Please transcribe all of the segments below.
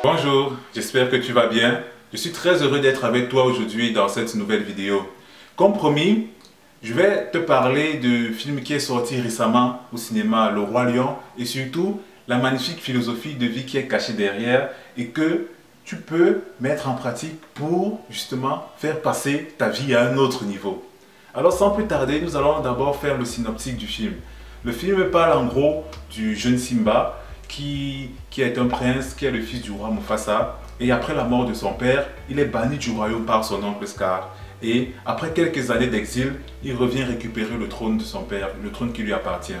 Bonjour, j'espère que tu vas bien. Je suis très heureux d'être avec toi aujourd'hui dans cette nouvelle vidéo. Comme promis, je vais te parler du film qui est sorti récemment au cinéma, Le Roi Lion, et surtout la magnifique philosophie de vie qui est cachée derrière et que tu peux mettre en pratique pour justement faire passer ta vie à un autre niveau. Alors sans plus tarder, nous allons d'abord faire le synopsis du film. Le film parle en gros du jeune Simba qui est un prince, qui est le fils du roi Mufasa. Et après la mort de son père, il est banni du royaume par son oncle Scar. Et après quelques années d'exil, il revient récupérer le trône de son père, le trône qui lui appartient.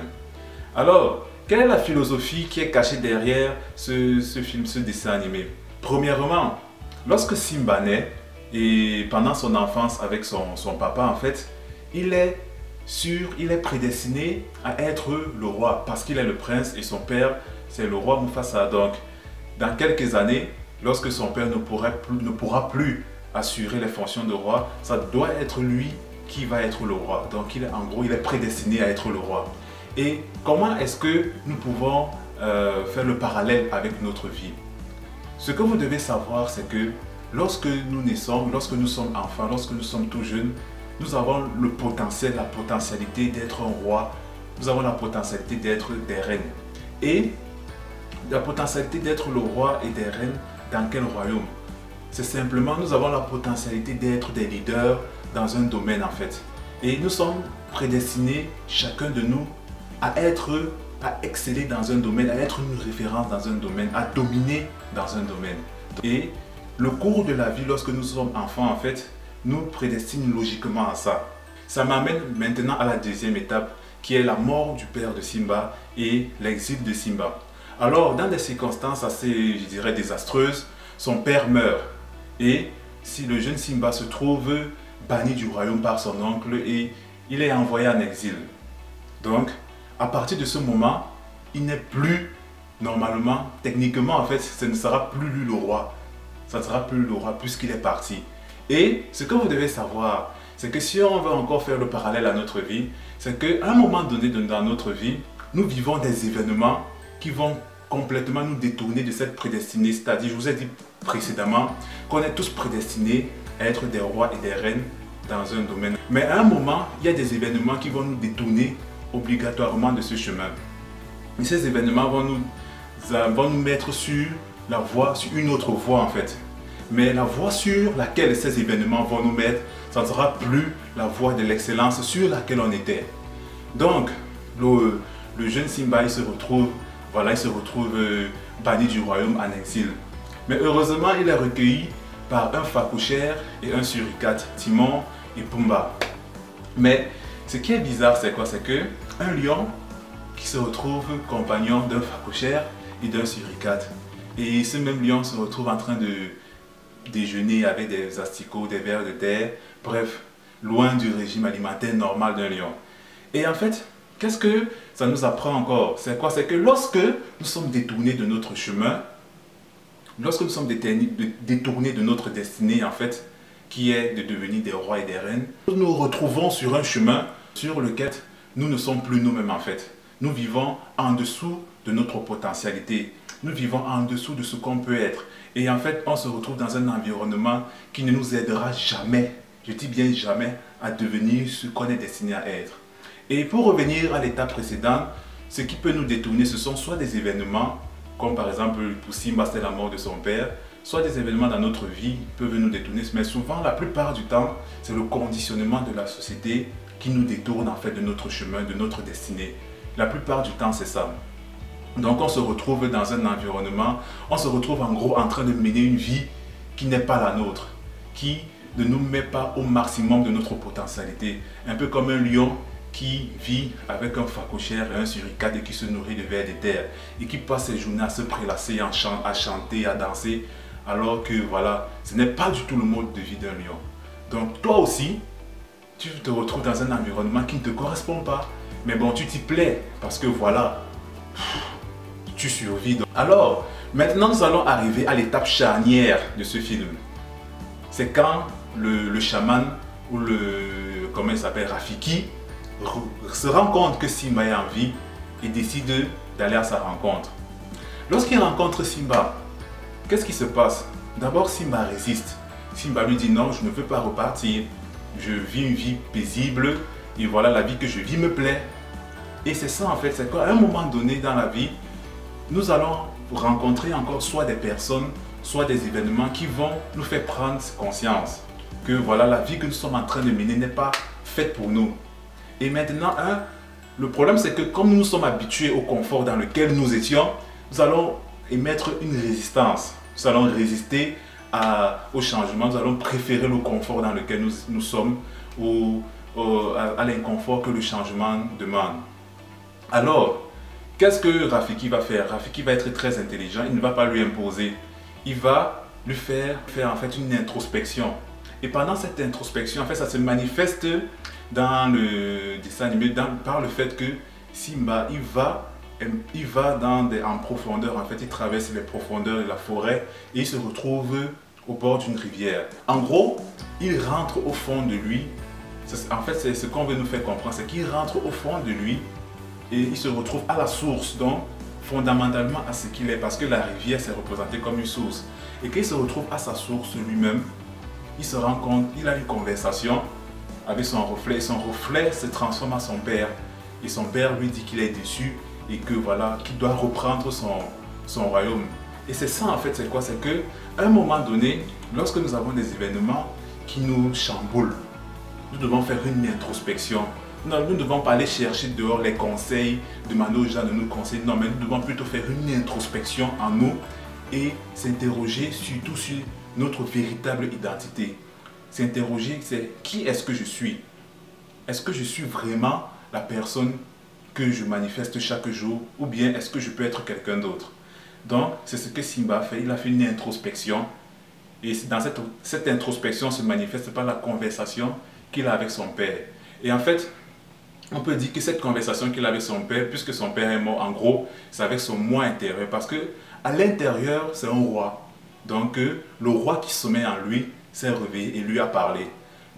Alors, quelle est la philosophie qui est cachée derrière ce film, ce dessin animé? Premièrement, lorsque Simba naît, et pendant son enfance avec son papa en fait, il est prédestiné à être le roi parce qu'il est le prince et son père c'est le roi Mufasa. Donc dans quelques années, lorsque son père ne pourra plus assurer les fonctions de roi, ça doit être lui qui va être le roi. Donc en gros il est prédestiné à être le roi. Et comment est-ce que nous pouvons faire le parallèle avec notre vie? Ce que vous devez savoir, c'est que lorsque nous naissons, lorsque nous sommes enfants, lorsque nous sommes tout jeunes, nous avons le potentiel, la potentialité d'être un roi, nous avons la potentialité d'être des reines. Et la potentialité d'être le roi et des reines dans quel royaume? C'est simplement, nous avons la potentialité d'être des leaders dans un domaine en fait. Et nous sommes prédestinés, chacun de nous, à exceller dans un domaine, à être une référence dans un domaine, à dominer dans un domaine. Et le cours de la vie, lorsque nous sommes enfants en fait, nous prédestine logiquement à ça. Ça m'amène maintenant à la deuxième étape qui est la mort du père de Simba et l'exil de Simba. Alors, dans des circonstances assez, je dirais, désastreuses, son père meurt et si le jeune Simba se trouve banni du royaume par son oncle et il est envoyé en exil. Donc, à partir de ce moment, il n'est plus, normalement, techniquement en fait, ce ne sera plus lui le roi. Ça ne sera plus le roi puisqu'il est parti. Et ce que vous devez savoir, c'est que si on veut encore faire le parallèle à notre vie, c'est qu'à un moment donné dans notre vie, nous vivons des événements qui vont complètement nous détourner de cette prédestinée. C'est-à-dire, je vous ai dit précédemment qu'on est tous prédestinés à être des rois et des reines dans un domaine. Mais à un moment, il y a des événements qui vont nous détourner obligatoirement de ce chemin. Et ces événements vont nous mettre sur la voie, sur une autre voie en fait. Mais la voie sur laquelle ces événements vont nous mettre, ça ne sera plus la voie de l'excellence sur laquelle on était. Donc, le jeune Simba, il se retrouve banni du royaume en exil. Mais heureusement, il est recueilli par un phacochère et un suricate, Timon et Pumba. Mais ce qui est bizarre, c'est quoi? C'est qu'un lion qui se retrouve compagnon d'un phacochère et d'un suricate. Et ce même lion se retrouve en train de déjeuner avec des asticots, des vers de terre, bref, loin du régime alimentaire normal d'un lion. Et en fait, qu'est-ce que ça nous apprend encore? C'est quoi? C'est que lorsque nous sommes détournés de notre chemin, lorsque nous sommes détournés de notre destinée en fait, qui est de devenir des rois et des reines, nous nous retrouvons sur un chemin sur lequel nous ne sommes plus nous-mêmes en fait. Nous vivons en dessous de notre potentialité. Nous vivons en dessous de ce qu'on peut être. Et en fait, on se retrouve dans un environnement qui ne nous aidera jamais, je dis bien jamais, à devenir ce qu'on est destiné à être. Et pour revenir à l'étape précédente, ce qui peut nous détourner, ce sont soit des événements, comme par exemple pour Simba, c'était la mort de son père, soit des événements dans notre vie peuvent nous détourner, mais souvent, la plupart du temps, c'est le conditionnement de la société qui nous détourne en fait de notre chemin, de notre destinée. La plupart du temps, c'est ça. Donc on se retrouve dans un environnement, on se retrouve en gros en train de mener une vie qui n'est pas la nôtre, qui ne nous met pas au maximum de notre potentialité. Un peu comme un lion qui vit avec un phacochère et un suricate et qui se nourrit de vers de terre et qui passe ses journées à se prélasser, à chanter, à danser, alors que voilà, ce n'est pas du tout le mode de vie d'un lion. Donc toi aussi, tu te retrouves dans un environnement qui ne te correspond pas. Mais bon, tu t'y plais parce que voilà, tu survis. Alors, maintenant nous allons arriver à l'étape charnière de ce film. C'est quand le chaman ou comment il s'appelle, Rafiki, se rend compte que Simba est en vie et décide d'aller à sa rencontre. Lorsqu'il rencontre Simba, qu'est-ce qui se passe? D'abord, Simba résiste. Simba lui dit non, je ne veux pas repartir. Je vis une vie paisible et voilà, la vie que je vis me plaît. Et c'est ça en fait, c'est qu'à un moment donné dans la vie, nous allons rencontrer encore soit des personnes, soit des événements qui vont nous faire prendre conscience que voilà, la vie que nous sommes en train de mener n'est pas faite pour nous. Et maintenant, le problème c'est que comme nous sommes habitués au confort dans lequel nous étions, nous allons émettre une résistance. Nous allons résister au changement, nous allons préférer le confort dans lequel nous sommes ou à l'inconfort que le changement demande. Alors, qu'est-ce que Rafiki va faire? Rafiki va être très intelligent, il ne va pas lui imposer. Il va lui faire en fait une introspection. Et pendant cette introspection, en fait, ça se manifeste dans le dessin animé par le fait que Simba, il va en profondeur, en fait, il traverse les profondeurs de la forêt et il se retrouve au bord d'une rivière. En gros, il rentre au fond de lui. En fait, c'est ce qu'on veut nous faire comprendre, c'est qu'il rentre au fond de lui et il se retrouve à la source, donc fondamentalement à ce qu'il est, parce que la rivière s'est représentée comme une source. Et qu'il se retrouve à sa source lui-même, il se rend compte, il a une conversation avec son reflet, et son reflet se transforme en son père. Et son père lui dit qu'il est déçu et que voilà, qu'il doit reprendre son royaume. Et c'est ça en fait, c'est quoi? C'est que à un moment donné, lorsque nous avons des événements qui nous chamboulent, nous devons faire une introspection. Non, nous ne devons pas aller chercher dehors les conseils, demander aux gens de nous conseiller. Non, mais nous devons plutôt faire une introspection en nous et s'interroger surtout sur notre véritable identité. S'interroger, c'est qui est-ce que je suis? Est-ce que je suis vraiment la personne que je manifeste chaque jour ou bien est-ce que je peux être quelqu'un d'autre? Donc, c'est ce que Simba a fait. Il a fait une introspection et dans cette introspection se manifeste par la conversation qu'il a avec son père. Et en fait, on peut dire que cette conversation qu'il a avec son père, puisque son père est mort, en gros, c'est avec son moi intérieur. Parce que à l'intérieur, c'est un roi. Donc, le roi qui sommeille en lui s'est réveillé et lui a parlé.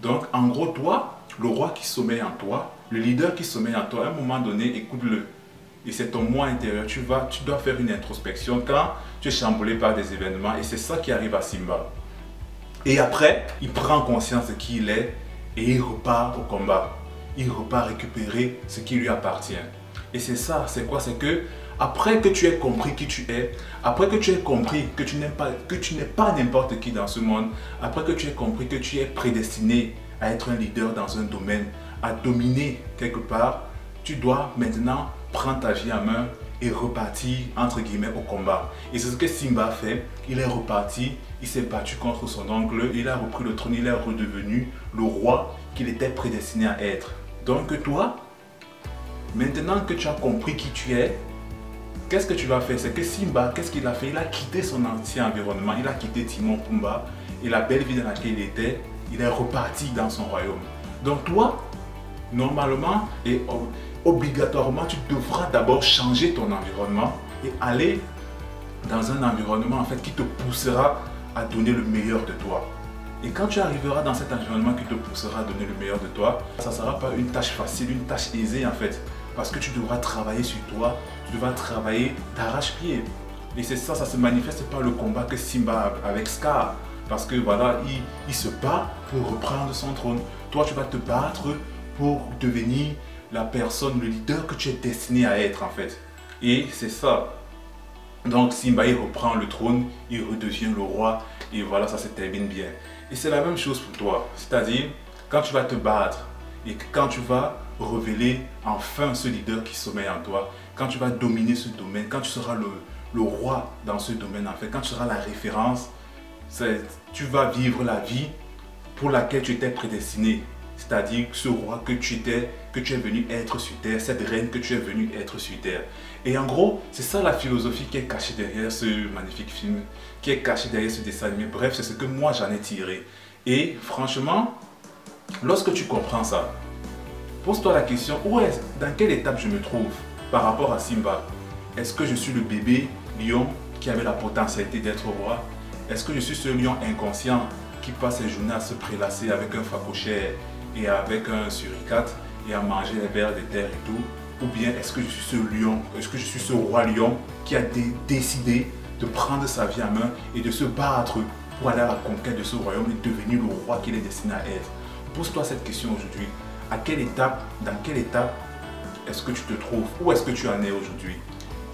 Donc, en gros, toi, le roi qui sommeille en toi, le leader qui sommeille en toi, à un moment donné, écoute-le. Et c'est ton moi intérieur. Tu dois faire une introspection quand tu es chamboulé par des événements. Et c'est ça qui arrive à Simba. Et après, il prend conscience de qui il est et il repart au combat. Il repart récupérer ce qui lui appartient. Et c'est ça, c'est quoi? C'est que après que tu aies compris qui tu es, après que tu aies compris que tu n'es pas n'importe qui dans ce monde, après que tu aies compris que tu es prédestiné à être un leader dans un domaine, à dominer quelque part, tu dois maintenant prendre ta vie en main et repartir entre guillemets au combat. Et c'est ce que Simba a fait. Il est reparti, il s'est battu contre son oncle, il a repris le trône, il est redevenu le roi qu'il était prédestiné à être. Donc toi, maintenant que tu as compris qui tu es, qu'est-ce que tu vas faire? C'est que Simba, qu'est-ce qu'il a fait? Il a quitté son ancien environnement, il a quitté Timon Pumba et la belle vie dans laquelle il était, il est reparti dans son royaume. Donc toi, normalement et obligatoirement, tu devras d'abord changer ton environnement et aller dans un environnement en fait qui te poussera à donner le meilleur de toi. Et quand tu arriveras dans cet environnement qui te poussera à donner le meilleur de toi, ça ne sera pas une tâche facile, une tâche aisée en fait. Parce que tu devras travailler sur toi, tu devras travailler d'arrache-pied. Et c'est ça, ça se manifeste par le combat que Simba a avec Scar. Parce que voilà, il se bat pour reprendre son trône. Toi, tu vas te battre pour devenir la personne, le leader que tu es destiné à être en fait. Et c'est ça. Donc Simba, il reprend le trône, il redevient le roi et voilà, ça se termine bien. Et c'est la même chose pour toi. C'est-à-dire, quand tu vas te battre et quand tu vas révéler enfin ce leader qui sommeille en toi, quand tu vas dominer ce domaine, quand tu seras le roi dans ce domaine en fait, quand tu seras la référence, tu vas vivre la vie pour laquelle tu étais prédestiné. C'est-à-dire ce roi que tu es venu être sur terre, cette reine que tu es venu être sur terre. Et en gros, c'est ça la philosophie qui est cachée derrière ce magnifique film, qui est cachée derrière ce dessin animé. Bref, c'est ce que moi j'en ai tiré. Et franchement, lorsque tu comprends ça, pose-toi la question, dans quelle étape je me trouve par rapport à Simba? Est-ce que je suis le bébé lion qui avait la potentialité d'être roi? Est-ce que je suis ce lion inconscient qui passe ses journées à se prélasser avec un phacochère et avec un suricate et à manger les vers de terre et tout? Ou bien est-ce que je suis ce lion, est-ce que je suis ce roi lion qui a décidé de prendre sa vie en main et de se battre pour aller à la conquête de ce royaume et devenir le roi qu'il est destiné à être. Pose-toi cette question aujourd'hui. À quelle étape, dans quelle étape est-ce que tu te trouves? Où est-ce que tu en es aujourd'hui?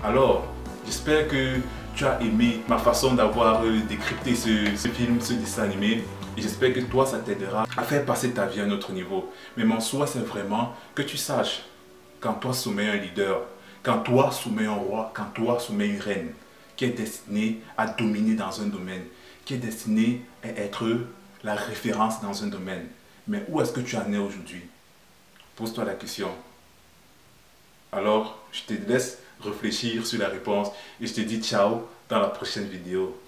Alors, j'espère que tu as aimé ma façon d'avoir décrypté ce film, ce dessin animé. Et j'espère que toi, ça t'aidera à faire passer ta vie à un autre niveau. Mais mon souhait, c'est vraiment que tu saches, quand toi sommeille un leader, quand toi sommeille un roi, quand toi sommeille une reine, qui est destinée à dominer dans un domaine, qui est destinée à être la référence dans un domaine. Mais où est-ce que tu en es aujourd'hui? Pose-toi la question. Alors, je te laisse réfléchir sur la réponse et je te dis ciao dans la prochaine vidéo.